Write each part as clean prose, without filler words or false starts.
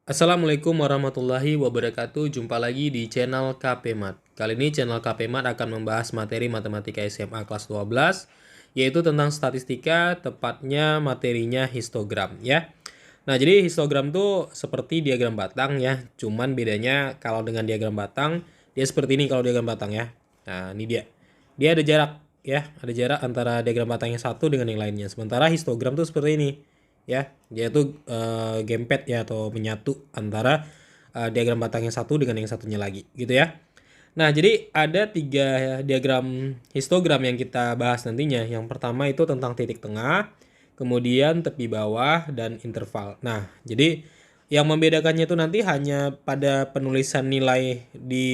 Assalamualaikum warahmatullahi wabarakatuh. Jumpa lagi di channel KPMat. Kali ini channel KPMat akan membahas materi matematika SMA kelas 12, yaitu tentang statistika, tepatnya materinya histogram ya. Nah, jadi histogram tuh seperti diagram batang ya. Cuman bedanya kalau dengan diagram batang, dia seperti ini kalau diagram batang ya. Nah, ini dia. Dia ada jarak ya, ada jarak antara diagram batang yang satu dengan yang lainnya. Sementara histogram tuh seperti ini ya, dia tuh gempet ya atau menyatu antara diagram batang yang satu dengan yang satunya lagi gitu ya. Nah, jadi ada 3 diagram histogram yang kita bahas nantinya. Yang pertama itu tentang titik tengah, kemudian tepi bawah, dan interval. Nah, jadi yang membedakannya itu nanti hanya pada penulisan nilai di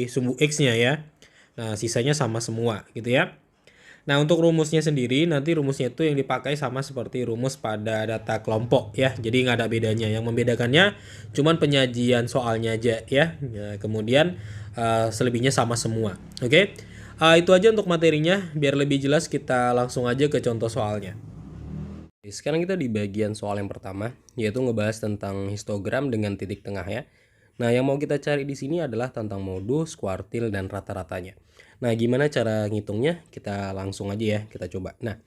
sumbu X-nya ya. Nah, sisanya sama semua gitu ya. Nah, untuk rumusnya sendiri, nanti rumusnya itu yang dipakai sama seperti rumus pada data kelompok ya. Jadi nggak ada bedanya. Yang membedakannya cuman penyajian soalnya aja ya. Ya, kemudian selebihnya sama semua. Oke. Itu aja untuk materinya. Biar lebih jelas kita langsung aja ke contoh soalnya. Sekarang kita di bagian soal yang pertama, yaitu ngebahas tentang histogram dengan titik tengah ya. Nah, yang mau kita cari di sini adalah tentang modus, kuartil, dan rata-ratanya. Nah, gimana cara ngitungnya? Kita langsung aja ya, kita coba. Nah,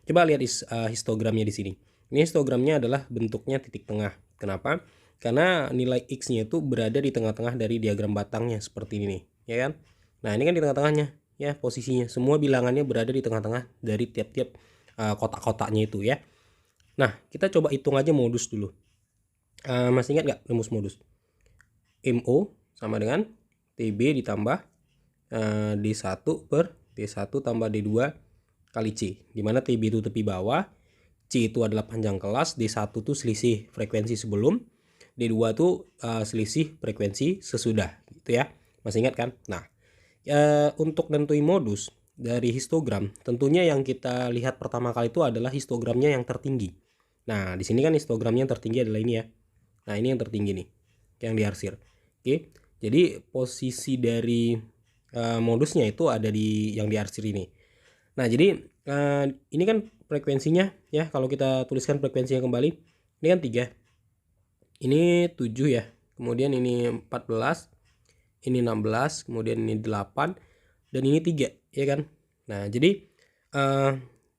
coba lihat histogramnya di sini. Ini histogramnya adalah bentuknya titik tengah. Kenapa? Karena nilai X-nya itu berada di tengah-tengah dari diagram batangnya, seperti ini nih, ya kan? Nah, ini kan di tengah-tengahnya, ya posisinya. Semua bilangannya berada di tengah-tengah dari tiap-tiap kotak-kotaknya itu ya. Nah, kita coba hitung aja modus dulu. Masih ingat nggak rumus modus? MO sama dengan TB ditambah D1 per D1 tambah D2 kali C. Dimana TB itu tepi bawah, C itu adalah panjang kelas, D1 itu selisih frekuensi sebelum, D2 itu selisih frekuensi sesudah. Gitu ya. Masih ingat kan? Nah, untuk nentuin modus dari histogram, tentunya yang kita lihat pertama kali itu adalah histogramnya yang tertinggi. Nah, di sini kan histogramnya yang tertinggi adalah ini ya. Nah, ini yang tertinggi nih, yang diarsir. Oke, jadi posisi dari modusnya itu ada di yang diarsir ini. Nah, jadi ini kan frekuensinya ya, kalau kita tuliskan frekuensinya kembali, ini kan 3. Ini 7 ya. Kemudian ini 14, ini 16, kemudian ini 8, dan ini 3, ya kan? Nah, jadi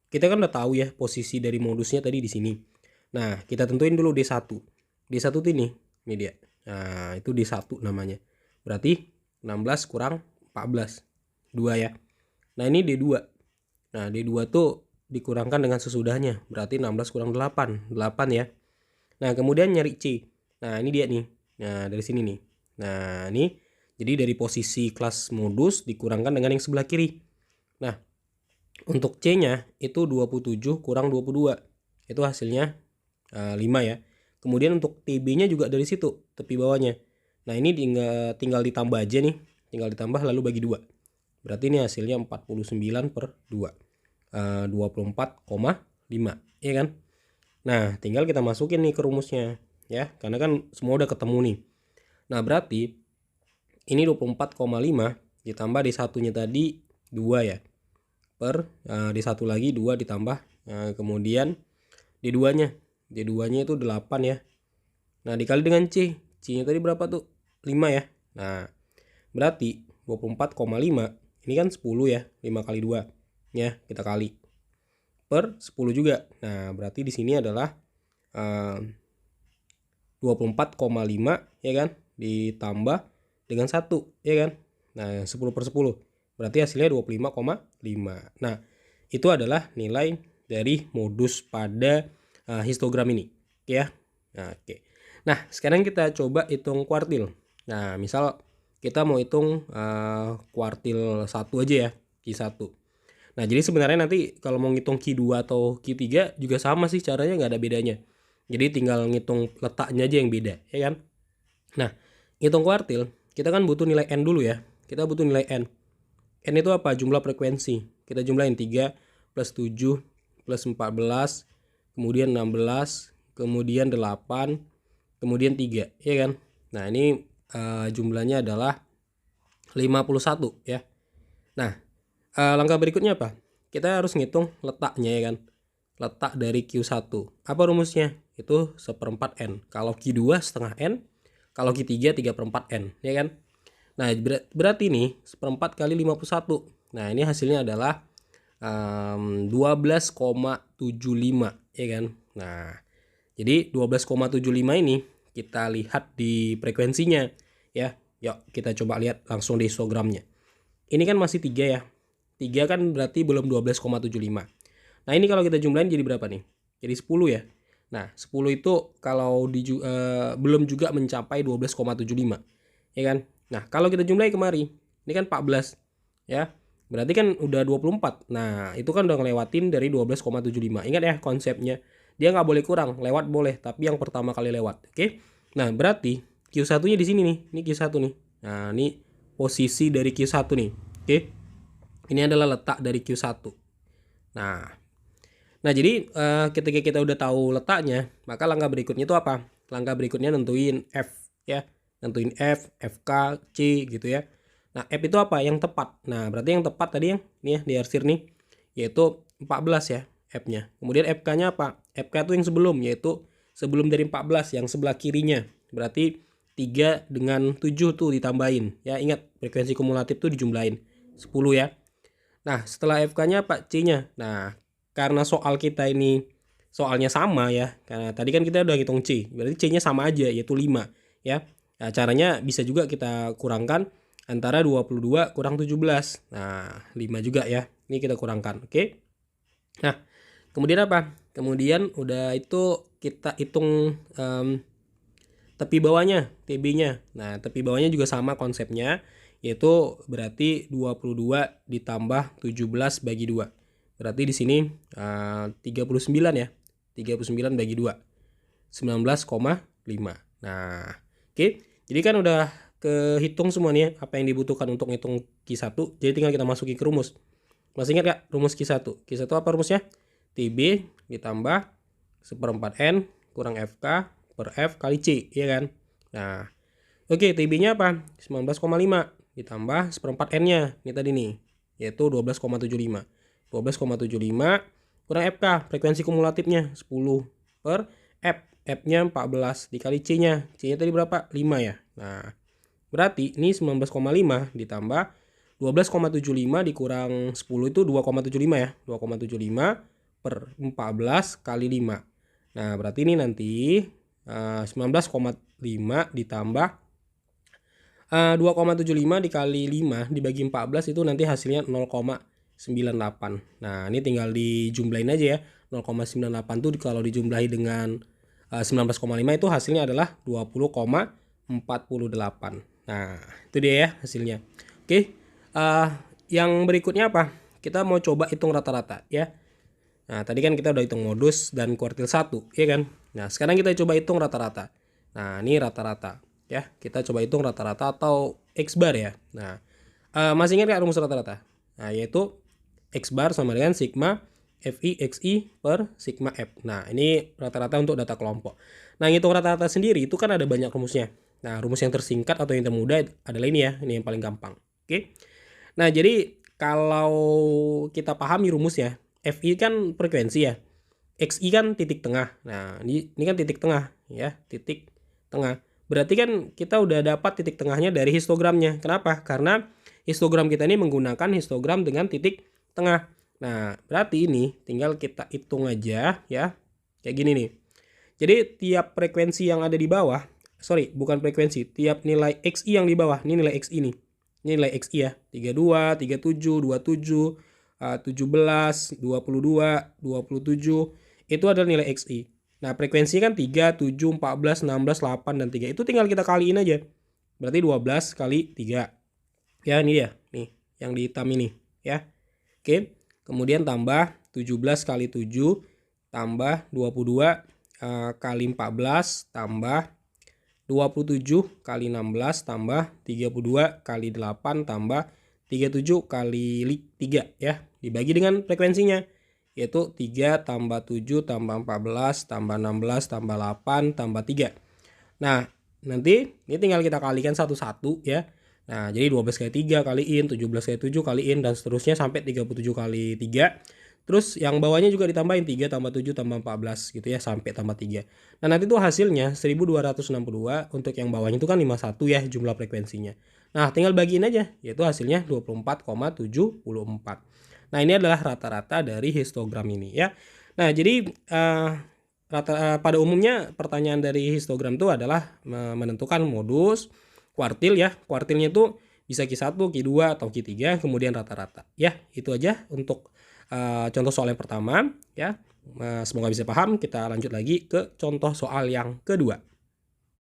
kita kan udah tahu ya posisi dari modusnya tadi di sini. Nah, kita tentuin dulu D1. D1 tuh ini dia. Nah, itu D1 namanya. Berarti 16 kurang 14. 2 ya. Nah, ini D2. Nah, D2 tuh dikurangkan dengan sesudahnya. Berarti 16 kurang 8. 8 ya. Nah, kemudian nyari C. Nah, ini dia nih. Nah, dari sini nih. Nah, ini jadi dari posisi kelas modus dikurangkan dengan yang sebelah kiri. Nah, untuk C-nya itu 27 kurang 22. Itu hasilnya 5 ya. Kemudian untuk TB-nya juga dari situ, tepi bawahnya. Nah, ini tinggal ditambah aja nih. Tinggal ditambah lalu bagi 2. Berarti ini hasilnya 49 per 2. 24,5. Ya kan? Nah, tinggal kita masukin nih ke rumusnya. Ya, karena kan semua udah ketemu nih. Nah, berarti ini 24,5 ditambah D1-nya tadi 2 ya. Per D1 lagi 2 ditambah kemudian D2-nya. D2-nya itu 8 ya. Nah, dikali dengan C. C-nya tadi berapa tuh? 5 ya. Nah, berarti 24,5 ini kan 10 ya. 5 kali 2 ya, kita kali per 10 juga. Nah, berarti di sini adalah 24,5 ya kan, ditambah dengan 1 ya kan. Nah, 10 per 10 berarti hasilnya 25,5. Nah, itu adalah nilai dari modus pada histogram ini ya. Nah, oke. Nah, sekarang kita coba hitung kuartil. Nah, misal kita mau hitung kuartil 1 aja ya, Q1. Nah, jadi sebenarnya nanti kalau mau ngitung Q2 atau Q3 juga sama sih caranya, nggak ada bedanya. Jadi tinggal ngitung letaknya aja yang beda, ya kan? Nah, ngitung kuartil, kita kan butuh nilai N dulu ya. Kita butuh nilai N. N itu apa? Jumlah frekuensi. Kita jumlahin 3 plus 7 plus 14, kemudian 16, kemudian 8, kemudian 3, ya kan? Nah, ini jumlahnya adalah 51 ya. Nah, langkah berikutnya apa? Kita harus ngitung letaknya ya kan. letak dari Q1. Apa rumusnya? Itu 1/4 N. Kalau Q2 setengah N, kalau Q3 3/4 N, ya kan? Nah, berarti nih 1/4 kali 51. Nah, ini hasilnya adalah 12,75, ya kan? Nah, jadi 12,75 ini kita lihat di frekuensinya, ya. Yuk, kita coba lihat langsung di histogramnya. Ini kan masih 3 ya. 3 kan berarti belum 12,75. Nah, ini kalau kita jumlahin jadi berapa nih? Jadi 10 ya. Nah, 10 itu kalau belum juga mencapai 12,75. Ya kan? Nah, kalau kita jumlahin kemari, ini kan 14 ya. Berarti kan udah 24. Nah, itu kan udah ngelewatin dari 12,75. Ingat ya konsepnya. Dia nggak boleh kurang, lewat boleh, tapi yang pertama kali lewat. Oke? Nah, berarti Q1-nya di sini nih. Ini Q1 nih. Nah, ini posisi dari Q1 nih. Oke? Ini adalah letak dari Q1. Nah, jadi ketika kita udah tahu letaknya, maka langkah berikutnya itu apa? Langkah berikutnya nentuin F ya. Nentuin F, FK, C gitu ya. Nah, F itu apa? Yang tepat. Nah, berarti yang tepat tadi yang nih ya diarsir nih, yaitu 14 ya F-nya. Kemudian FK-nya apa? FK itu yang sebelum, yaitu sebelum dari 14 yang sebelah kirinya. Berarti 3 dengan 7 tuh ditambahin. Ya, ingat frekuensi kumulatif tuh dijumlahin 10 ya. Nah, setelah FK-nya apa? C-nya. Nah, karena soal kita ini soalnya sama ya. Karena tadi kan kita udah hitung C. Berarti C-nya sama aja yaitu 5 ya. Nah, caranya bisa juga kita kurangkan antara 22 kurang 17. Nah, 5 juga ya. Ini kita kurangkan, oke? Nah, kemudian apa? Kemudian udah itu kita hitung tepi bawahnya, TB-nya. Nah, tepi bawahnya juga sama konsepnya, yaitu berarti 22 ditambah 17 bagi 2. Berarti di sini 39 ya. 39 bagi 2. 19,5. Nah, oke. Jadi kan udah kehitung semua nih apa yang dibutuhkan untuk ngitung Q1. Jadi tinggal kita masukin ke rumus. Masih ingat gak rumus Q1? Q1 apa rumusnya? TB ditambah 1/4 N kurang FK per F kali C, ya kan? Nah, oke, TB-nya apa? 19,5 ditambah 1/4 N-nya. Ini tadi nih, yaitu 12,75. 12,75 kurang FK, frekuensi kumulatifnya 10 per F. F-nya 14 dikali C-nya. C-nya tadi berapa? 5 ya. Nah, berarti ini 19,5 ditambah 12,75 dikurang 10 itu 2,75 ya. 2,75 per 14 kali 5. Nah, berarti ini nanti 19,5 ditambah 2,75 dikali 5 dibagi 14 itu nanti hasilnya 0,98. Nah, ini tinggal dijumlahin aja ya. 0,98 itu kalau dijumlahi dengan 19,5 itu hasilnya adalah 20,48. Nah, itu dia ya hasilnya. Oke, yang berikutnya apa? Kita mau coba hitung rata-rata ya. Nah, tadi kan kita udah hitung modus dan kuartil 1, ya kan? Nah, sekarang kita coba hitung rata-rata. Nah, ini rata-rata ya. Kita coba hitung rata-rata atau X bar ya. Nah, masih ingat gak rumus rata-rata? Nah, yaitu X bar sama dengan sigma FI XI per sigma F. Nah, ini rata-rata untuk data kelompok. Nah, ngitung rata-rata sendiri itu kan ada banyak rumusnya. Nah, rumus yang tersingkat atau yang termudah adalah ini ya. Ini yang paling gampang. Oke. Nah, jadi kalau kita pahami rumusnya, FI kan frekuensi ya. XI kan titik tengah. Nah, ini kan titik tengah ya, titik tengah. Berarti kan kita udah dapat titik tengahnya dari histogramnya. Kenapa? Karena histogram kita ini menggunakan histogram dengan titik tengah. Nah, berarti ini tinggal kita hitung aja ya. Kayak gini nih. Jadi tiap frekuensi yang ada di bawah, bukan frekuensi, tiap nilai XI yang di bawah, ini nilai XI nih. Ini nilai XI ya. 32, 37, 27, 17, 22, 27 itu adalah nilai XI. Nah, frekuensi kan 3, 7, 14, 16, 8 dan 3. Itu tinggal kita kaliin aja. Berarti 12 kali 3. Ya, ini dia. Nih, yang di hitam ini, ya. Oke. Kemudian tambah 17 kali 7 tambah 22 kali 14 tambah 27 kali 16 tambah 32 kali 8 tambah 37 kali 3 ya, dibagi dengan frekuensinya, yaitu 3 tambah 7 tambah 14 tambah 16 tambah 8 tambah 3. Nah, nanti ini tinggal kita kalikan satu-satu ya. Nah, jadi 12 kali 3 kaliin, 17 kali 7 kaliin, dan seterusnya sampai 37 kali 3. Terus yang bawahnya juga ditambahin 3 tambah 7 tambah 14 gitu ya, sampai tambah 3. Nah, nanti tuh hasilnya 1262, untuk yang bawahnya itu kan 51 ya jumlah frekuensinya. Nah, tinggal bagiin aja, yaitu hasilnya 24,74. Nah, ini adalah rata-rata dari histogram ini ya. Nah, jadi pada umumnya pertanyaan dari histogram itu adalah menentukan modus, kuartil ya. Kuartilnya itu bisa Q1, Q2 atau Q3, kemudian rata-rata. Ya, itu aja untuk contoh soal yang pertama ya. Semoga bisa paham. Kita lanjut lagi ke contoh soal yang kedua.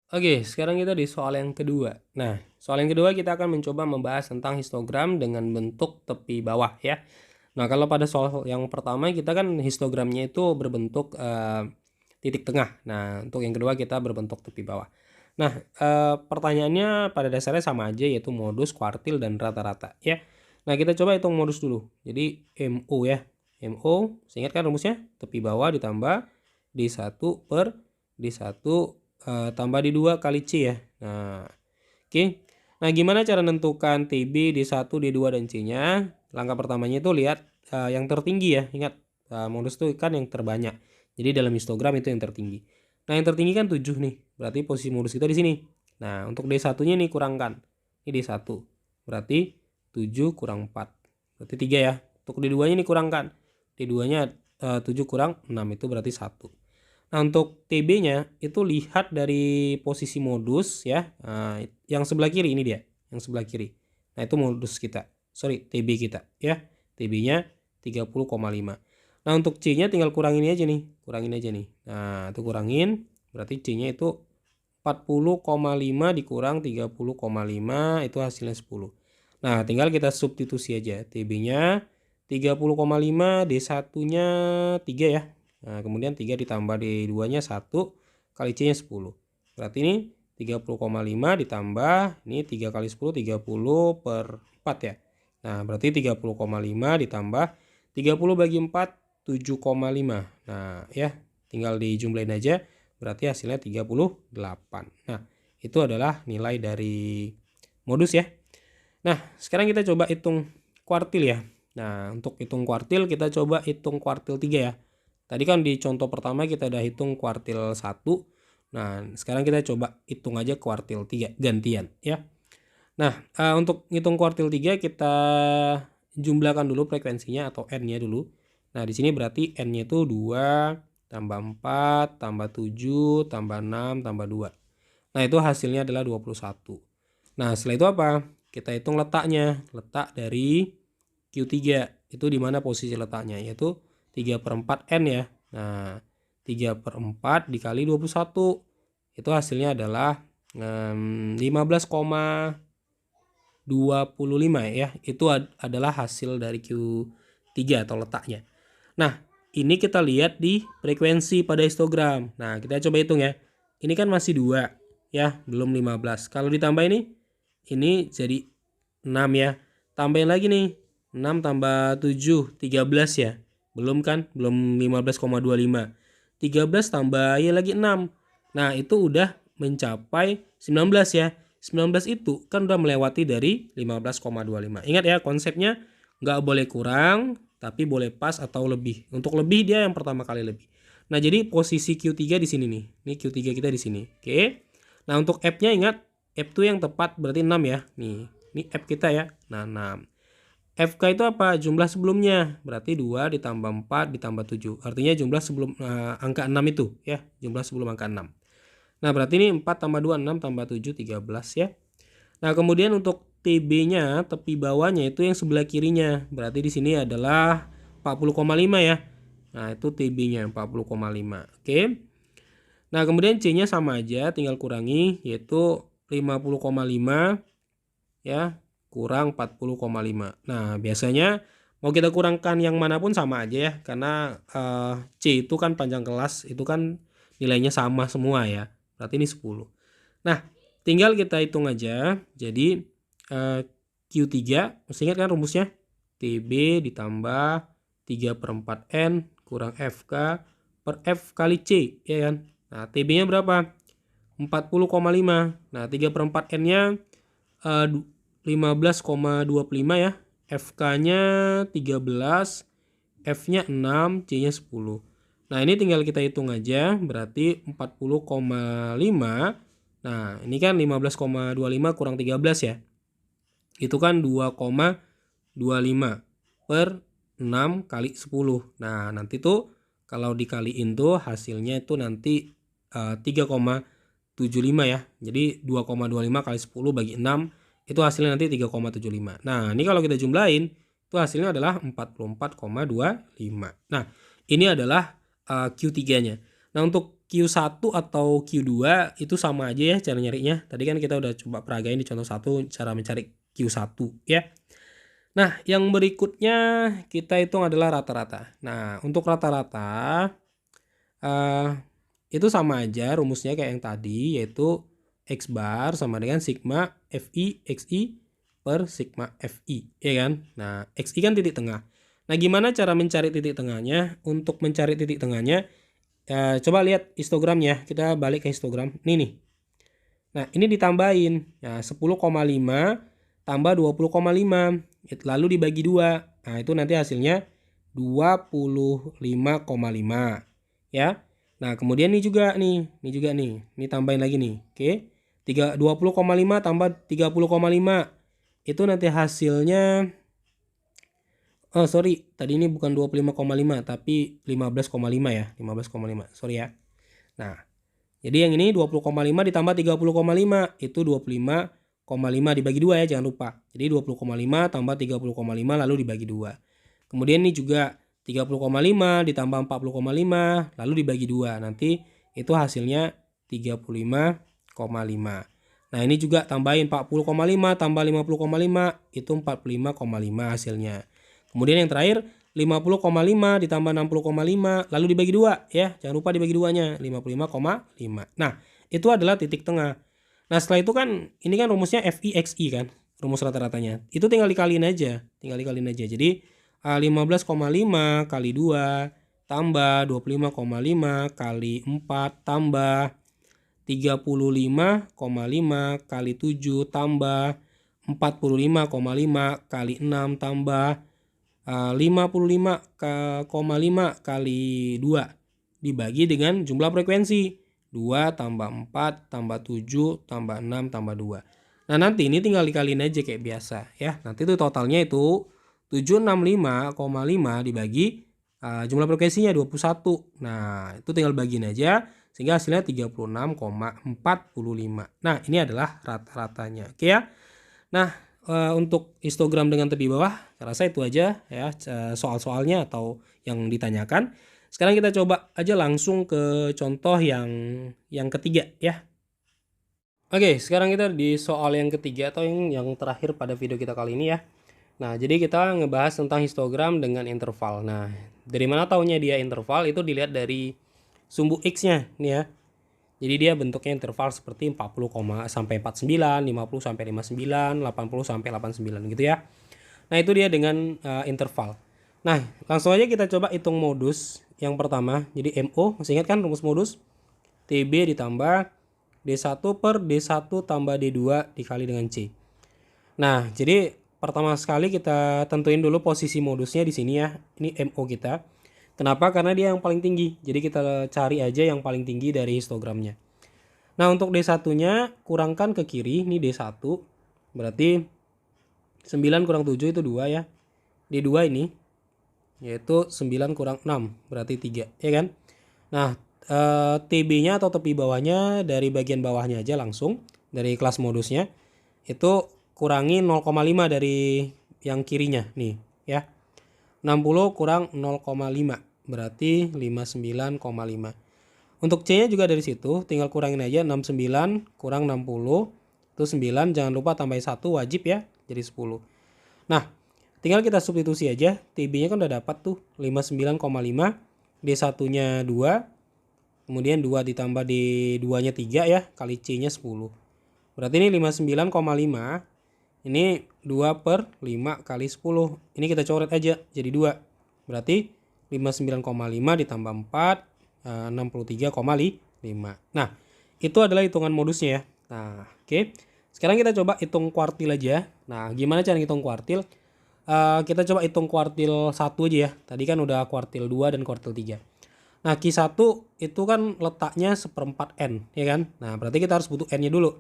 Oke, sekarang kita di soal yang kedua. Nah, soal yang kedua kita akan mencoba membahas tentang histogram dengan bentuk tepi bawah ya. Nah, kalau pada soal yang pertama kita kan histogramnya itu berbentuk titik tengah. Nah, untuk yang kedua kita berbentuk tepi bawah. Nah, pertanyaannya pada dasarnya sama aja, yaitu modus, kuartil, dan rata-rata ya. Nah, kita coba hitung modus dulu. Jadi MO ya. MO, ingat kan rumusnya? Tepi bawah ditambah D1 per D1 tambah D2 kali C ya. Nah, oke. Nah, gimana cara menentukan TB, D1, D2, dan C-nya? Langkah pertamanya itu lihat yang tertinggi ya. Ingat, modus itu kan yang terbanyak. Jadi dalam histogram itu yang tertinggi. Nah, yang tertinggi kan 7 nih. Berarti posisi modus kita di sini. Nah, untuk D1-nya nih kurangkan. Ini D1. Berarti 7 kurang 4. Berarti 3 ya. Untuk D2-nya nih kurangkan. D2-nya 7 kurang 6, itu berarti 1. Nah, untuk TB-nya itu lihat dari posisi modus ya. Nah, yang sebelah kiri ini dia, yang sebelah kiri. Nah, itu modus kita. Sorry, TB kita ya. TB-nya 30,5. Nah, untuk C-nya tinggal kurangin aja nih. Kurangin aja nih. Nah, itu kurangin. Berarti C-nya itu 40,5 dikurang 30,5 itu hasilnya 10. Nah, tinggal kita substitusi aja. TB-nya 30,5, D1-nya 3 ya. Nah, kemudian 3 ditambah D2-nya 1 kali C-nya 10. Berarti ini 30,5 ditambah ini 3 kali 10, 30 per 4 ya. Nah, berarti 30,5 ditambah 30 bagi 4, 7,5. Nah, ya, tinggal dijumlahin aja. Berarti hasilnya 38. Nah, itu adalah nilai dari modus ya. Nah, sekarang kita coba hitung kuartil ya. Nah, untuk hitung kuartil kita coba hitung kuartil 3 ya. Tadi kan di contoh pertama kita udah hitung kuartil 1. Nah, sekarang kita coba hitung aja kuartil 3 gantian ya. Nah, untuk hitung kuartil 3 kita jumlahkan dulu frekuensinya atau N-nya dulu. Nah, di sini berarti N-nya itu 2 tambah 4 tambah 7 tambah 6 tambah 2. Nah, itu hasilnya adalah 21. Nah, setelah itu apa? Kita hitung letaknya. Letak dari Q3 itu di mana posisi letaknya, yaitu 3/4 N ya. Nah, 3/4 dikali 21 itu hasilnya adalah 15,25 ya. Itu adalah hasil dari Q3 atau letaknya. Nah, ini kita lihat di frekuensi pada histogram. Nah, kita coba hitung ya. Ini kan masih 2 ya, belum 15. Kalau ditambah ini jadi 6 ya. Tambahin lagi nih. 6 tambah 7, 13 ya. Belum kan? Belum 15,25. 13 tambah ya lagi 6. Nah, itu udah mencapai 19 ya. 19 itu kan udah melewati dari 15,25. Ingat ya, konsepnya nggak boleh kurang, tapi boleh pas atau lebih. Untuk lebih dia yang pertama kali lebih. Nah, jadi posisi Q3 di sini nih. Ini Q3 kita di sini. Oke. Nah, untuk F-nya ingat, F itu yang tepat berarti 6 ya. Nih, ini F kita ya. Nah, 6. FK itu apa? Jumlah sebelumnya. Berarti 2 ditambah 4 ditambah 7. Artinya jumlah sebelum angka 6 itu ya. Jumlah sebelum angka 6. Nah, berarti ini 4 tambah 2, 6 tambah 7, 13 ya. Nah, kemudian untuk TB-nya, tepi bawahnya itu yang sebelah kirinya. Berarti di sini adalah 40,5 ya. Nah, itu TB-nya 40,5. Oke. Nah, kemudian C-nya sama aja, tinggal kurangi, yaitu 50,5 ya, kurang 40,5. Nah, biasanya mau kita kurangkan yang manapun sama aja ya, karena C itu kan panjang kelas, itu kan nilainya sama semua ya. Berarti ini 10. Nah, tinggal kita hitung aja. Jadi Q3, mesti ingat kan rumusnya? TB ditambah 3/4 N kurang FK per F kali C, ya kan? Nah, TB-nya berapa? 40,5. Nah, 3/4 N-nya 15,25 ya. FK-nya 13, F-nya 6, C-nya 10. Nah, ini tinggal kita hitung aja, berarti 40,5. Nah, ini kan 15,25 kurang 13 ya. Itu kan 2,25 per 6 kali 10. Nah, nanti tuh kalau dikaliin tuh hasilnya itu nanti 3,75 ya. Jadi 2,25 kali 10 bagi 6 itu hasilnya nanti 3,75. Nah, ini kalau kita jumlahin itu hasilnya adalah 44,25. Nah, ini adalah Q3-nya. Nah, untuk Q1 atau Q2 itu sama aja ya cara nyarinya. Tadi kan kita udah coba peragain di contoh 1 cara mencari Q1 ya. Nah, yang berikutnya kita hitung adalah rata-rata. Nah, untuk rata-rata itu sama aja rumusnya kayak yang tadi, yaitu X bar sama dengan sigma FI XI per sigma FI, ya kan? Nah, XI kan titik tengah. Nah, gimana cara mencari titik tengahnya? Untuk mencari titik tengahnya, coba lihat histogramnya. Kita balik ke histogram. Nih. Nah, ini ditambahin. Nah, 10,5 tambah 20,5. Lalu dibagi 2. Nah, itu nanti hasilnya 25,5. Ya. Nah, kemudian ini juga nih. Ini tambahin lagi nih. Oke. 20,5 tambah 30,5. Itu nanti hasilnya sorry, tadi ini bukan 25,5 tapi 15,5 ya. 15,5. Sorry ya. Nah, jadi yang ini 20,5 ditambah 30,5 itu 25,5 dibagi 2 ya, jangan lupa. Jadi 20,5 tambah 30,5 lalu dibagi 2. Kemudian ini juga 30,5 ditambah 40,5 lalu dibagi 2. Nanti itu hasilnya 35,5. Nah, ini juga tambahin 40,5 tambah 50,5 itu 45,5 hasilnya. Kemudian yang terakhir 50,5 ditambah 60,5 lalu dibagi 2 ya. Jangan lupa dibagi 2-nya, 55,5. Nah, itu adalah titik tengah. Nah, setelah itu kan ini kan rumusnya FI/XI kan, rumus rata-ratanya. Itu tinggal dikaliin aja, Jadi 15,5 kali 2 tambah 25,5 kali 4 tambah 35,5 kali 7 tambah 45,5 kali 6 tambah 55,5 kali 2 dibagi dengan jumlah frekuensi 2 tambah 4 tambah 7 tambah 6 tambah 2. Nah, nanti ini tinggal dikaliin aja kayak biasa ya. Nanti itu totalnya itu 765,5 dibagi jumlah frekuensinya 21. Nah, itu tinggal bagiin aja sehingga hasilnya 36,45. Nah, ini adalah rata-ratanya. Oke ya. Nah, untuk histogram dengan tepi bawah, saya rasa itu aja ya soal-soalnya atau yang ditanyakan. Sekarang kita coba aja langsung ke contoh yang ketiga ya. Oke, sekarang kita di soal yang ketiga atau yang terakhir pada video kita kali ini ya. Nah, jadi kita ngebahas tentang histogram dengan interval. Nah, dari mana taunya dia interval? Itu dilihat dari sumbu X-nya nih ya. Jadi dia bentuknya interval seperti 40, sampai 49, 50 sampai 59, 80 sampai 89 gitu ya. Nah, itu dia dengan interval. Nah, langsung aja kita coba hitung modus yang pertama. Jadi MO, masih ingat kan rumus modus? TB ditambah D1 per D1 tambah D2 dikali dengan C. Nah, jadi pertama sekali kita tentuin dulu posisi modusnya di sini ya. Ini MO kita. Kenapa? Karena dia yang paling tinggi. Jadi kita cari aja yang paling tinggi dari histogramnya. Nah, untuk D1-nya kurangkan ke kiri. Ini D1. Berarti 9 kurang 7 itu 2 ya. D2 ini yaitu 9 kurang 6. Berarti 3. Ya kan? Nah, TB-nya atau tepi bawahnya dari bagian bawahnya aja langsung. Dari kelas modusnya. Itu kurangi 0,5 dari yang kirinya. Nih ya. 60 kurang 0,5. Berarti 59,5. Untuk C-nya juga dari situ, tinggal kurangin aja 69 kurang 60 itu 9, jangan lupa tambahin 1 wajib ya, jadi 10. Nah, tinggal kita substitusi aja, TB-nya kan udah dapat tuh 59,5, D1-nya 2, kemudian 2 ditambah D2-nya 3 ya, kali C-nya 10. Berarti ini 59,5, ini 2 per 5 kali 10, ini kita coret aja jadi 2, berarti 59,5 ditambah 4, 63,5. Nah, itu adalah hitungan modusnya ya. Nah, oke. Sekarang kita coba hitung kuartil aja. Nah, gimana cara hitung kuartil? Kita coba hitung kuartil 1 aja ya. Tadi kan udah kuartil 2 dan kuartil 3. Nah, Q1 itu kan letaknya 1/4 N, ya kan? Nah, berarti kita harus butuh N-nya dulu.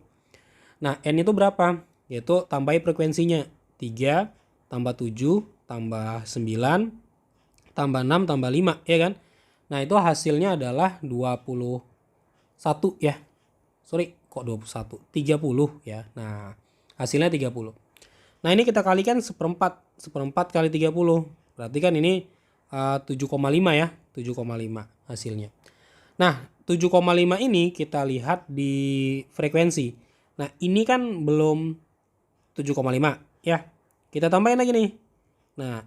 Nah, N itu berapa? Yaitu tambahin frekuensinya. 3 tambah 7 tambah 9 tambah 6 tambah 5, ya kan? Nah, itu hasilnya adalah 21 ya. Sorry, kok 21? 30 ya. Nah, hasilnya 30. Nah, ini kita kalikan 1/4. 1/4 kali 30. Berarti kan ini 7,5 ya. 7,5 hasilnya. Nah, 7,5 ini kita lihat di frekuensi. Nah, ini kan belum 7,5 ya. Kita tambahin lagi nih. Nah,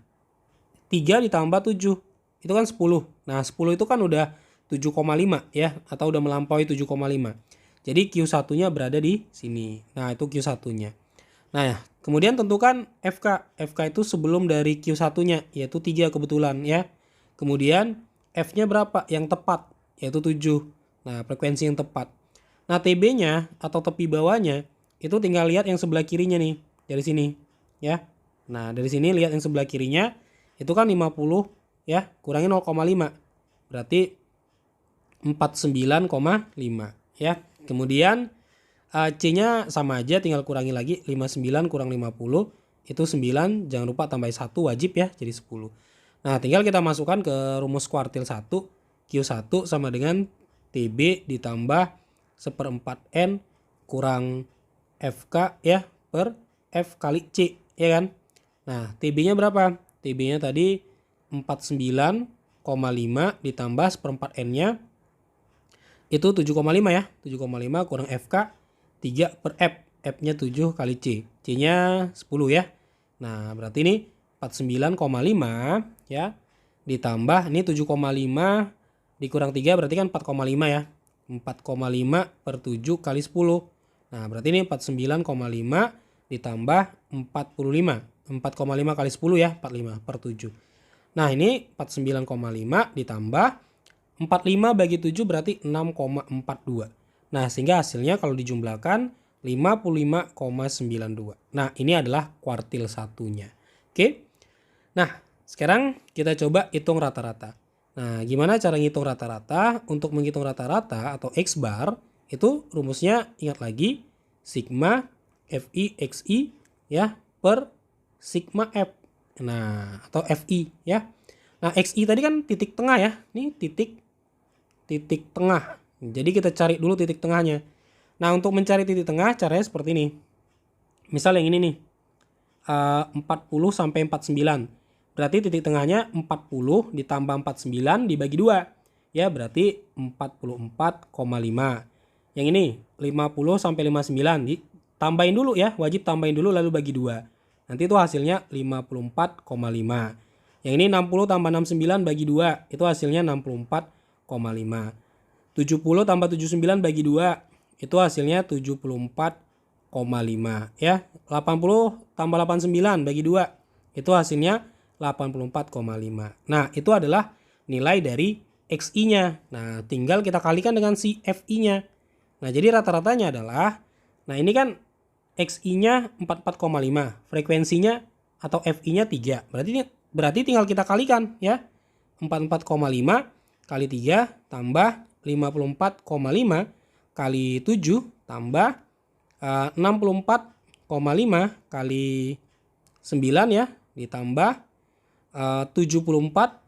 3 ditambah 7 itu kan 10. Nah, 10 itu kan udah 7,5 ya, atau udah melampaui 7,5. Jadi Q1-nya berada di sini. Nah, itu Q1-nya. Nah, kemudian tentukan FK. FK itu sebelum dari Q1-nya, yaitu 3 kebetulan ya. Kemudian F-nya berapa? Yang tepat, yaitu 7. Nah, frekuensi yang tepat. Nah, TB-nya atau tepi bawahnya itu tinggal lihat yang sebelah kirinya nih, dari sini ya. Nah, dari sini lihat yang sebelah kirinya itu kan 50 ya, kurangi 0,5. Berarti 49,5 ya. Kemudian C-nya sama aja, tinggal kurangi lagi. 59 kurang 50 itu 9, jangan lupa tambah 1 wajib ya, jadi 10. Nah, tinggal kita masukkan ke rumus kuartil 1. Q1 sama dengan TB ditambah 1/4 N kurang FK ya per F kali C, ya kan? Nah, TB-nya berapa? TB-nya tadi 49,5 ditambah 1/4 N-nya itu 7,5 ya. 7,5 kurang FK 3 per F. F-nya 7 kali C. C-nya 10 ya. Nah, berarti ini 49,5 ya. Ditambah ini 7,5 dikurang 3 berarti kan 4,5 ya. 4,5 per 7 kali 10. Nah, berarti ini 49,5 ditambah 45. 4,5 kali 10 ya, 45 per 7. Nah, ini 49,5 ditambah 45 bagi 7 berarti 6,42. Nah, sehingga hasilnya kalau dijumlahkan 55,92. Nah, ini adalah kuartil satunya. Oke. Nah, sekarang kita coba hitung rata-rata. Nah, gimana cara ngitung rata-rata? Untuk menghitung rata-rata atau X bar, itu rumusnya ingat lagi, sigma FI XI ya per sigma F. Nah, atau FI ya. Nah, XI tadi kan titik tengah ya. Ini titik tengah. Jadi kita cari dulu titik tengahnya. Nah, untuk mencari titik tengah caranya seperti ini. Misal yang ini nih. 40 sampai 49. Berarti titik tengahnya 40 ditambah 49 dibagi 2. Ya, berarti 44,5. Yang ini 50 sampai 59 ditambahin dulu ya, wajib tambahin dulu lalu bagi 2. Nanti itu hasilnya 54,5. Yang ini 60 tambah 69 bagi 2, itu hasilnya 64,5. 70 tambah 79 bagi 2, itu hasilnya 74,5 ya. 80 tambah 89 bagi 2, itu hasilnya 84,5. Nah, itu adalah nilai dari XI-nya. Nah, tinggal kita kalikan dengan si FI-nya. Nah, jadi rata-ratanya adalah, nah ini kan XI-nya 44,5, frekuensinya atau FI-nya 3. Berarti tinggal kita kalikan ya. 44,5 kali 3 tambah 54,5 kali 7 tambah 64,5 kali 9 ya, ditambah 74,5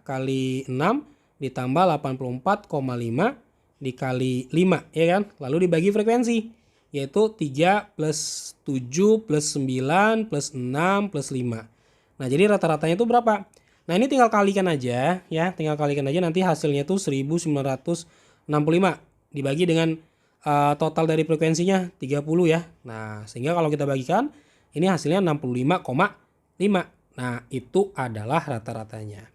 kali 6 ditambah 84,5 dikali 5 ya kan, lalu dibagi frekuensi, yaitu 3 plus 7 plus 9 plus 6 plus 5. Nah, jadi rata-ratanya itu berapa? Nah, ini tinggal kalikan aja ya, nanti hasilnya itu 1965 dibagi dengan total dari frekuensinya 30 ya. Nah, sehingga kalau kita bagikan ini hasilnya 65,5. Nah, itu adalah rata-ratanya.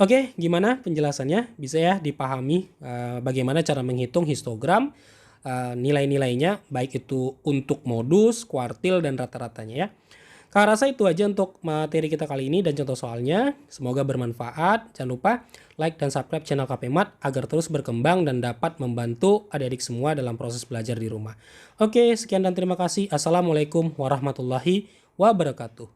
Oke, gimana penjelasannya? Bisa ya dipahami bagaimana cara menghitung histogram, nilai-nilainya, baik itu untuk modus, kuartil, dan rata-ratanya ya. Kak rasa itu aja untuk materi kita kali ini dan contoh soalnya. Semoga bermanfaat. Jangan lupa like dan subscribe channel KPMat agar terus berkembang dan dapat membantu adik-adik semua dalam proses belajar di rumah. Oke, sekian dan terima kasih. Assalamualaikum warahmatullahi wabarakatuh.